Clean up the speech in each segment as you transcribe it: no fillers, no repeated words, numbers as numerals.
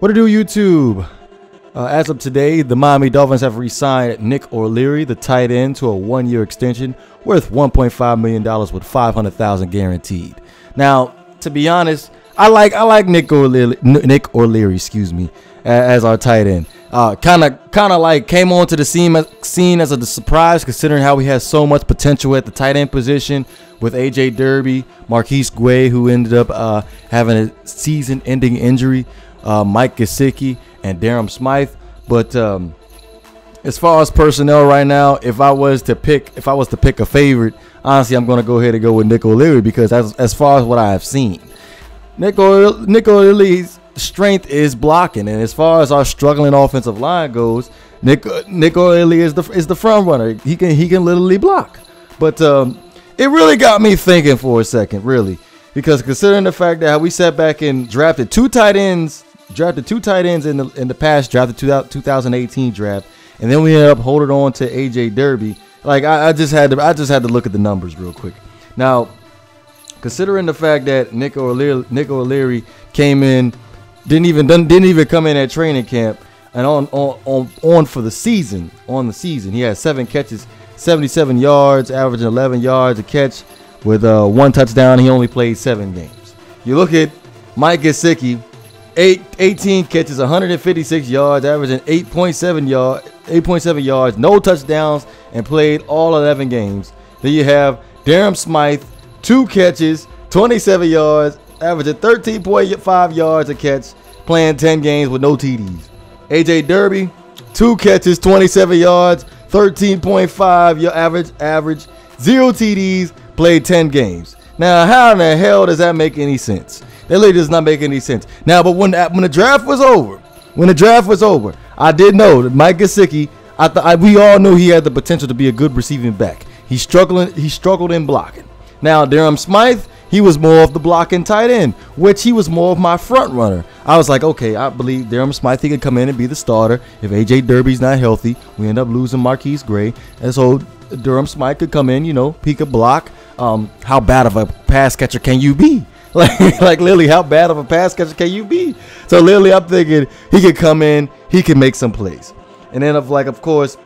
What to do, YouTube? As of today, the Miami Dolphins have re-signed Nick O'Leary, the tight end, to a one-year extension worth $1.5 million with $500,000 guaranteed. Now, to be honest, I like Nick O'Leary, as our tight end. Kind of like came onto the scene as a surprise, considering how he has so much potential at the tight end position with A.J. Derby, Marquise Gray, who ended up having a season-ending injury, Mike Gesicki, and Darren Smythe. But as far as personnel right now, if I was to pick a favorite, honestly, I'm going to go ahead and go with Nick O'Leary, because as far as what I have seen, Nick O'Leary's strength is blocking, and as far as our struggling offensive line goes, Nick O'Leary is the front runner. He can literally block. But it really got me thinking for a second, really, because considering the fact that we sat back and drafted two tight ends in the past draft, the 2018 draft, and then we ended up holding on to A.J. Derby. Like I just had to look at the numbers real quick. Now, considering the fact that Nick O'Leary came in, didn't even come in at training camp, and on for the season. On the season, he had 7 catches, 77 yards, averaging 11 yards a catch, with 1 touchdown. He only played 7 games. You look at Mike Gesicki, 18 catches, 156 yards, averaging 8.7 yards, no touchdowns, and played all 11 games. Then you have Darren Smythe, 2 catches, 27 yards, averaging 13.5 yards a catch, playing 10 games with no TDs. A.J. Derby, 2 catches, 27 yards, 13.5 average, 0 TDs, played 10 games. Now, how in the hell does that make any sense? That really does not make any sense. Now, but when the draft was over, I did know that Mike Gesicki, we all knew he had the potential to be a good receiving back. He struggled in blocking. Now, Darren Smythe, he was more of the blocking tight end, which he was more of my front runner. I was like, okay, I believe Darren Smythe, he could come in and be the starter. If A.J. Derby's not healthy, we end up losing Marquise Gray. And so Darren Smythe could come in, he could block. How bad of a pass catcher can you be? Like literally, how bad of a pass catcher can you be? So literally, I'm thinking he could come in, he could make some plays. And then of course,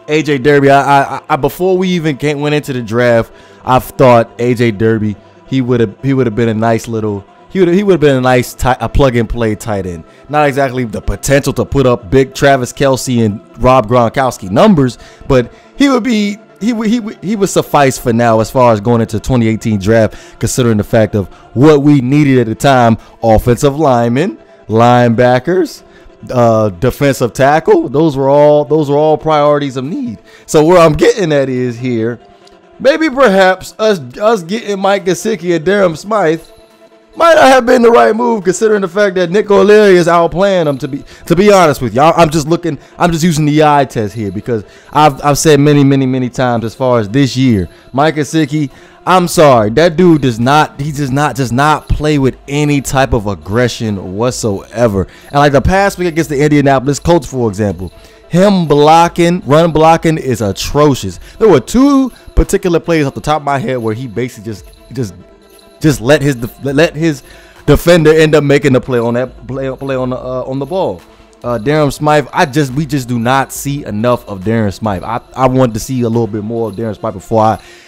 A.J. Derby, I before we even went into the draft, I thought A.J. Derby, he would have been a nice little, he would have been a nice plug and play tight end. Not exactly the potential to put up big Travis Kelce and Rob Gronkowski numbers, but he would suffice for now as far as going into 2018 draft, considering the fact of what we needed at the time: offensive linemen, linebackers, defensive tackle. Those were all priorities of need. So where I'm getting at is here, maybe perhaps us getting Mike Gesicki and Darren Smythe might not have been the right move, considering the fact that Nick O'Leary is outplaying them. To be honest with you, I'm just using the eye test here, because I've said many times, as far as this year, Mike Gesicki, I'm sorry, that dude does not play with any type of aggression whatsoever. And like the past week against the Indianapolis Colts, for example, him run blocking is atrocious. There were 2 particular plays off the top of my head where he basically just let his defender end up making the play on the ball. Darren Smythe, we just do not see enough of Darren Smythe. I wanted to see a little bit more of Darren Smythe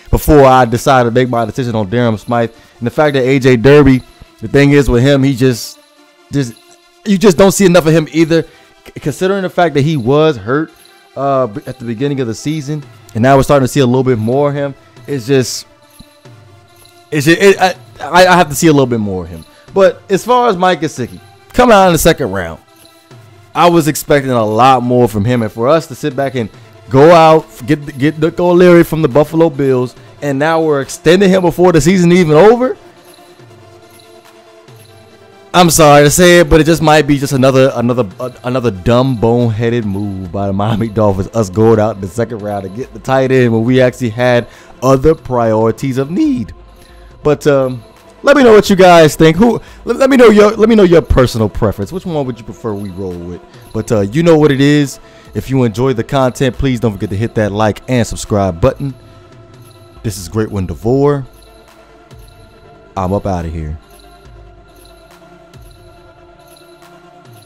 before I decided to make my decision on Darren Smythe. And the fact that A.J. Derby, the thing is with him, you just don't see enough of him either, considering the fact that he was hurt at the beginning of the season, and now we're starting to see a little bit more of him. I have to see a little bit more of him. But as far as Mike Gesicki coming out in the second round, I was expecting a lot more from him, and for us to sit back and go out, get Nick O'Leary from the Buffalo Bills, and now we're extending him before the season even over. I'm sorry to say it, but it just might be just another dumb, boneheaded move by the Miami Dolphins, us going out in the second round to get the tight end when we actually had other priorities of need. But let me know what you guys think. Let me know your personal preference. Which one would you prefer we roll with? But you know what it is. If you enjoyed the content, please don't forget to hit that like and subscribe button. This is GreatOne DeVore. I'm up out of here.